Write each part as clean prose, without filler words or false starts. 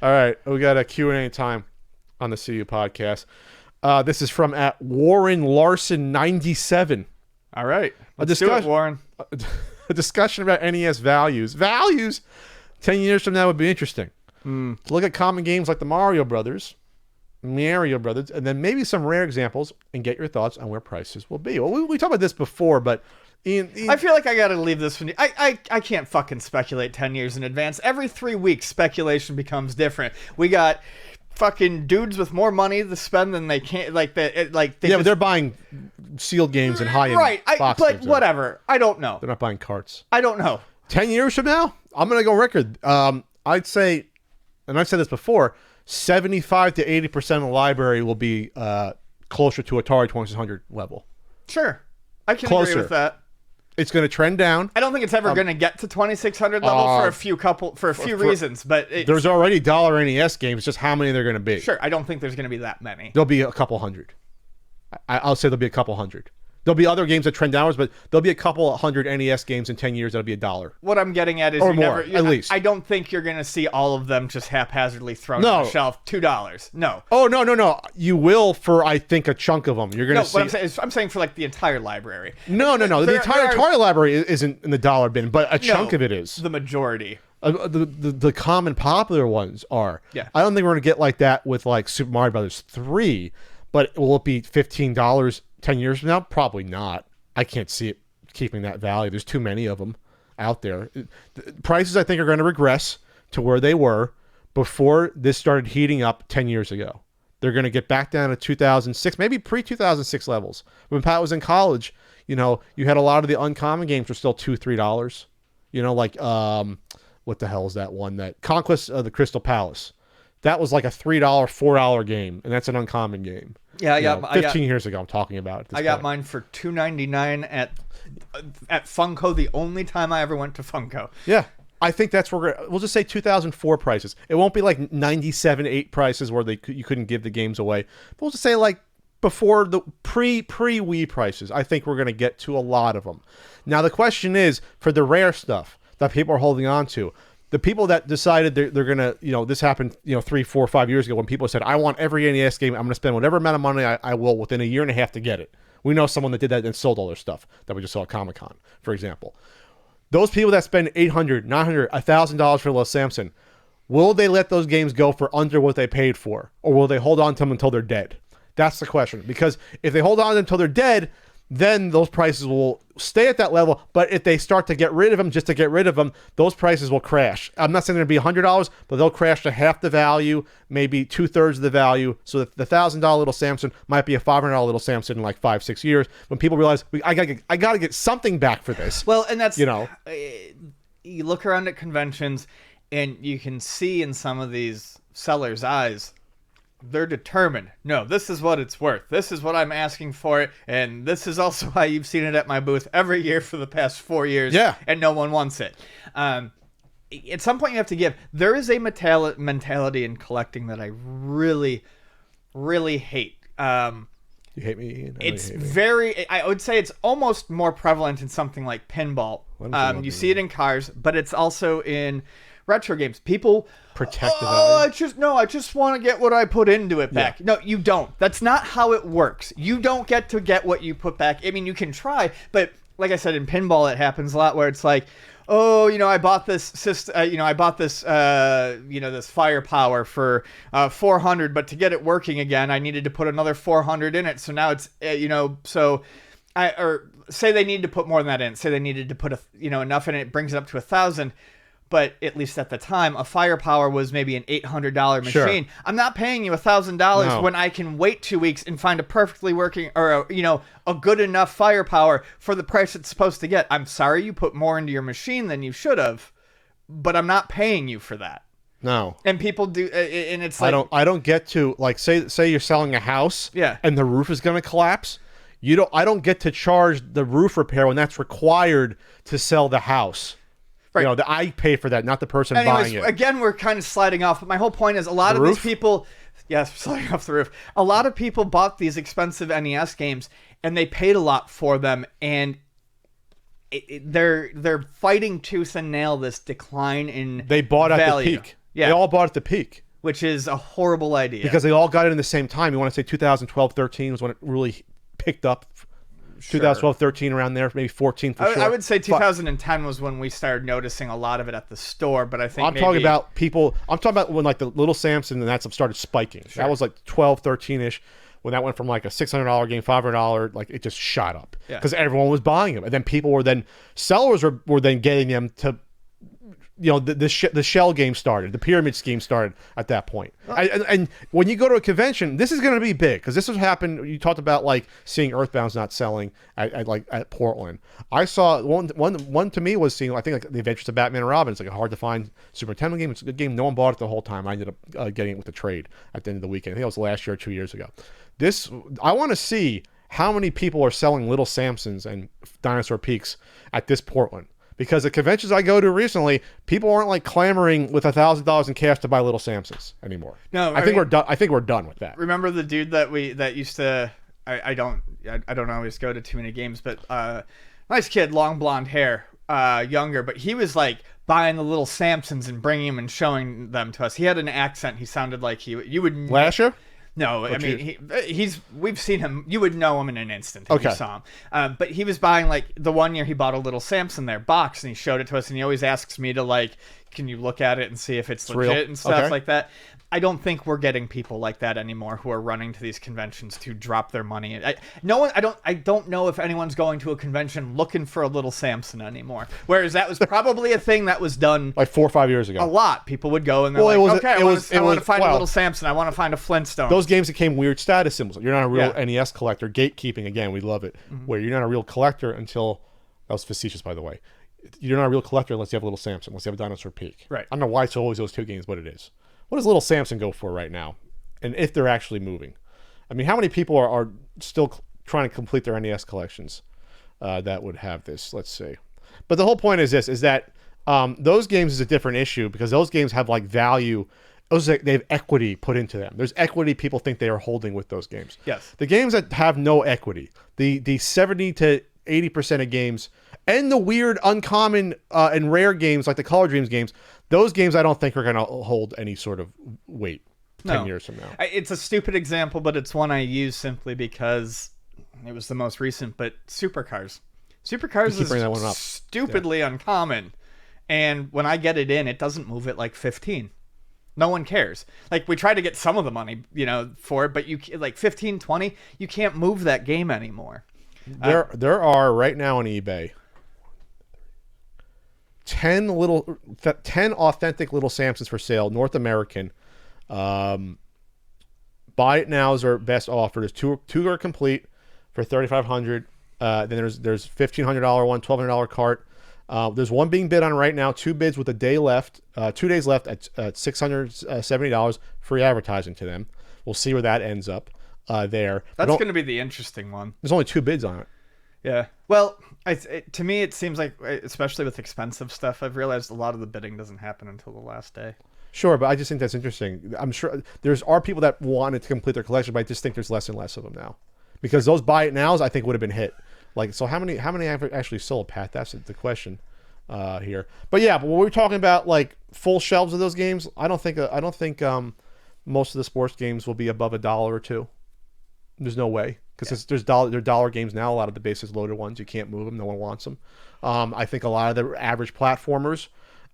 All right, we got a Q&A time on the CU podcast. This is from at Warren Larson 97. All right, let's do it, Warren. A discussion about NES values. 10 years from now would be interesting. To look at common games like the Mario Brothers, and then maybe some rare examples, and get your thoughts on where prices will be. Well, we talked about this before, but Ian, I feel like I got to leave this one. I can't fucking speculate 10 years in advance. Every 3 weeks, speculation becomes different. We got fucking dudes with more money to spend than they can't. But they're buying sealed games and high-end box but games, whatever. I don't know. They're not buying carts. I don't know. 10 years from now, I'm going to go record. I'd say, and I've said this before, 75 to 80% of the library will be closer to Atari 2600 level. Sure. I can agree with that. It's going to trend down. I don't think it's ever going to get to 2600 level for a few reasons, but there's already dollar NES games. Just how many they're going to be? Sure, I don't think there's going to be that many. There'll be a couple hundred. I'll say there'll be a couple hundred. There'll be other games that trend downwards, but there'll be a couple hundred NES games in 10 years that'll be $1. What I'm getting at is at least. I don't think you're going to see all of them just haphazardly thrown on the shelf. $2. No. Oh, no. You will for, I think, a chunk of them. You're going to see. What I'm saying for like the entire library. No. The entire Atari library isn't in the dollar bin, but a chunk of it is. The majority. The common popular ones are. Yeah. I don't think we're going to get like that with like Super Mario Brothers 3, but will it be $15 10 years from now? Probably not. I can't see it keeping that value. There's too many of them out there. Prices, I think, are going to regress to where they were before this started heating up 10 years ago. They're going to get back down to 2006, maybe pre-2006 levels. When Pat was in college, you had a lot of the uncommon games were still $2, $3. Like, what the hell is that one? That Conquest of the Crystal Palace. That was like a $3, $4 game, and that's an uncommon game. Yeah, I got 15 years ago. I'm talking about. I got mine for $2.99 at Funko. The only time I ever went to Funko. Yeah, I think that's where we'll just say 2004 prices. It won't be like 97, 8 prices where you couldn't give the games away. But we'll just say like before the pre Wii prices. I think we're going to get to a lot of them. Now the question is for the rare stuff that people are holding on to. The people that decided they're going to, this happened, 3, 4, 5 years ago when people said, I want every NES game. I'm going to spend whatever amount of money I will within a year and a half to get it. We know someone that did that and sold all their stuff that we just saw at Comic-Con, for example. Those people that spend $800, $900, $1,000 for Little Samson, will they let those games go for under what they paid for? Or will they hold on to them until they're dead? That's the question. Because if they hold on to them until they're dead, then those prices will stay at that level. But if they start to get rid of them, just to get rid of them, those prices will crash. I'm not saying they're going to be $100, but they'll crash to half the value, maybe 2/3 of the value. So that the $1,000 Little Samson might be a $500 Little Samson in like 5-6 years. When people realize I got to get something back for this. Well, and that's you look around at conventions, and you can see in some of these sellers' eyes. They're determined. No, this is what it's worth. This is what I'm asking for it. And this is also why you've seen it at my booth every year for the past 4 years. Yeah. And no one wants it. At some point you have to give. There is a mentality in collecting that I really, really hate. You hate me, Ian? I would say it's almost more prevalent in something like pinball. You see it in cars, but it's also in retro games. People protect the value. I just want to get what I put into it back. Yeah. No, you don't. That's not how it works. You don't get to get what you put back. I mean, you can try, but like I said, in pinball, it happens a lot where it's like, I bought this system, this firepower for $400, but to get it working again, I needed to put another $400 in it. So now it's, say they need to put more than that in. Say they needed to put enough in it, brings it up to $1,000. But at least at the time, a firepower was maybe an $800 machine. Sure. I'm not paying you $1,000 when I can wait 2 weeks and find a perfectly working or a good enough firepower for the price it's supposed to get. I'm sorry you put more into your machine than you should have, but I'm not paying you for that. No. And people do, and it's like I don't get to like say you're selling a house, and the roof is going to collapse. I don't get to charge the roof repair when that's required to sell the house. Right. I pay for that, not the person buying it. Again, we're kind of sliding off, but my whole point is a lot of these people, sliding off the roof. A lot of people bought these expensive NES games, and they paid a lot for them, and they're fighting tooth and nail this decline in They bought value. at the peak. Yeah. They all bought at the peak. which is a horrible idea. Because they all got it in the same time. You want to say 2012, 13 was when it really picked up. Sure. 2012, 13 around there, maybe 14 for sure. I would say 2010 was when we started noticing a lot of it at the store, but I think I'm talking about people. I'm talking about when like the Little Samson and that stuff started spiking. Sure. That was like 12, 13-ish. When that went from like a $600 game, $500, like it just shot up because everyone was buying them, and then people were then sellers were then getting them to, you know, the shell game started, the pyramid scheme started at that point. And when you go to a convention, this is going to be big because this has happened. You talked about like seeing Earthbound's not selling at Portland. I saw one to me was seeing, I think, like the Adventures of Batman and Robin. It's like a hard to find Super Nintendo game. It's a good game. No one bought it the whole time. I ended up getting it with the trade at the end of the weekend. I think it was last year or 2 years ago. I want to see how many people are selling Little Samsons and Dinosaur Peaks at this Portland. Because the conventions I go to recently, people aren't like clamoring with $1,000 in cash to buy Little Samsons anymore. No, I think we're done. I think we're done with that. Remember the dude that used to? I don't always go to too many games, but nice kid, long blonde hair, younger, but he was like buying the Little Samsons and bringing them and showing them to us. He had an accent. He sounded like you would. Lasher? No, I mean we've seen him. You would know him in an instant if you saw him. But he was buying like the one year he bought a Little Samson there box and he showed it to us and he always asks me to like, can you look at it and see if it's legit real and stuff like that. I don't think we're getting people like that anymore who are running to these conventions to drop their money. I don't know if anyone's going to a convention looking for a Little Samson anymore. Whereas that was probably a thing that was done like 4 or 5 years ago. A lot. People would go and they're I want to find a Little Samson. I want to find a Flintstone. Those games became weird status symbols. You're not a real NES collector. Gatekeeping, again, we love it. Mm-hmm. Where you're not a real collector until, that was facetious, by the way. You're not a real collector unless you have a Little Samson, unless you have a Dinosaur Peak. Right. I don't know why it's always those two games, but it is. What does Little Samson go for right now? And if they're actually moving? I mean, how many people are still trying to complete their NES collections that would have this? Let's see. But the whole point is this, is that those games is a different issue because those games have like value. They have equity put into them. There's equity people think they are holding with those games. Yes. The games that have no equity, the 70 to 80% of games, and the weird, uncommon, and rare games like the Color Dreams games, those games I don't think are going to hold any sort of weight 10 years from now. It's a stupid example, but it's one I use simply because it was the most recent, but Supercars. Supercars is stupidly uncommon. And when I get it in, it doesn't move at like 15. No one cares. Like, we try to get some of the money, for it, but you like 15, 20, you can't move that game anymore. There are right now on eBay 10 authentic Little Samsons for sale, North American. Buy it now is our best offer. There's two are complete for $3,500. Then there's $1,500 one, $1,200 cart. There's one being bid on right now. 2 bids with a day left, 2 days left at $670. Free advertising to them. We'll see where that ends up. There. That's going to be the interesting one. There's only 2 bids on it. Yeah. Well, to me, it seems like, especially with expensive stuff, I've realized a lot of the bidding doesn't happen until the last day. Sure, but I just think that's interesting. I'm sure are people that wanted to complete their collection, but I just think there's less and less of them now. Because those buy it nows, I think, would have been hit. Like, so how many have actually sold, Pat? That's the question here. But yeah, but when we're talking about like full shelves of those games, I don't think most of the sports games will be above $1 or $2. There's no way, because they're dollar games now. A lot of the bases loaded ones, you can't move them. No one wants them. I think a lot of the average platformers,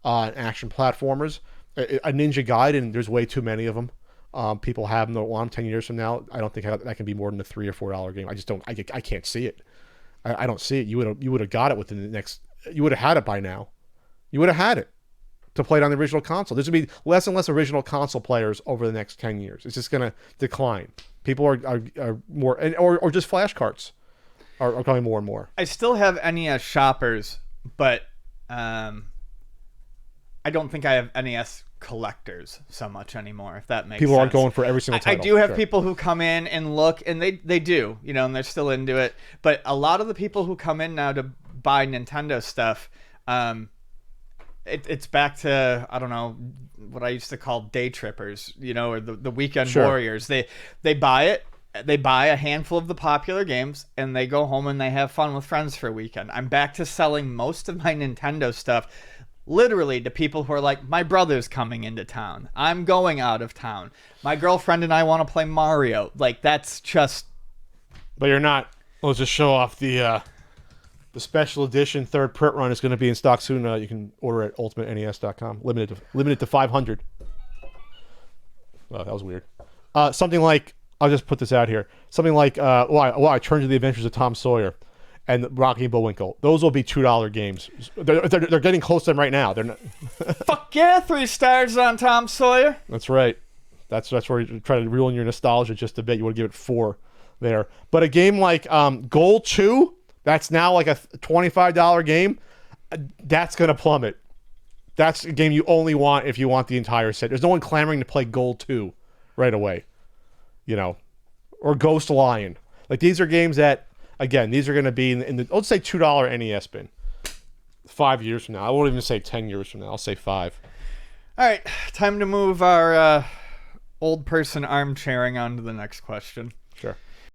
action platformers, a Ninja Gaiden, there's way too many of them. People have them, don't want them 10 years from now. I don't think that can be more than a $3 or $4 game. I just don't. I can't see it. I don't see it. You would have got it within the next. You would have had it by now. You would have had it to play it on the original console. There's going to be less and less original console players over the next 10 years. It's just going to decline. People are more, or just flash carts are coming more and more. I still have NES shoppers, but I don't think I have NES collectors so much anymore, if that makes sense. People aren't going for every single title. I do have people who come in and look, and they do, and they're still into it. But a lot of the people who come in now to buy Nintendo stuff, it's back to, I don't know, what I used to call day trippers, or the weekend warriors. They buy it. They buy a handful of the popular games, and they go home and they have fun with friends for a weekend. I'm back to selling most of my Nintendo stuff literally to people who are like, my brother's coming into town. I'm going out of town. My girlfriend and I want to play Mario. Like, that's just... But you're not... Let's just show off the special edition third print run is going to be in stock soon. You can order at ultimatnes.com. Limited to 500. Oh, that was weird. Something like... I'll just put this out here. Something like... I Turned to the Adventures of Tom Sawyer and Rocky and Bullwinkle. Those will be $2 games. They're getting close to them right now. They're not... Fuck yeah, 3 stars on Tom Sawyer. That's right. That's where you try to reel in your nostalgia just a bit. You want to give it 4 there. But a game like Goal 2, that's now like a $25 game, that's going to plummet. That's a game you only want if you want the entire set. There's no one clamoring to play Goal 2 right away. You know, or Ghost Lion. Like, these are games that, again, these are going to be in the, let's say, $2 NES bin. 5 years from now. I won't even say 10 years from now. I'll say 5. All right, time to move our old person armchairing on to the next question. Sure.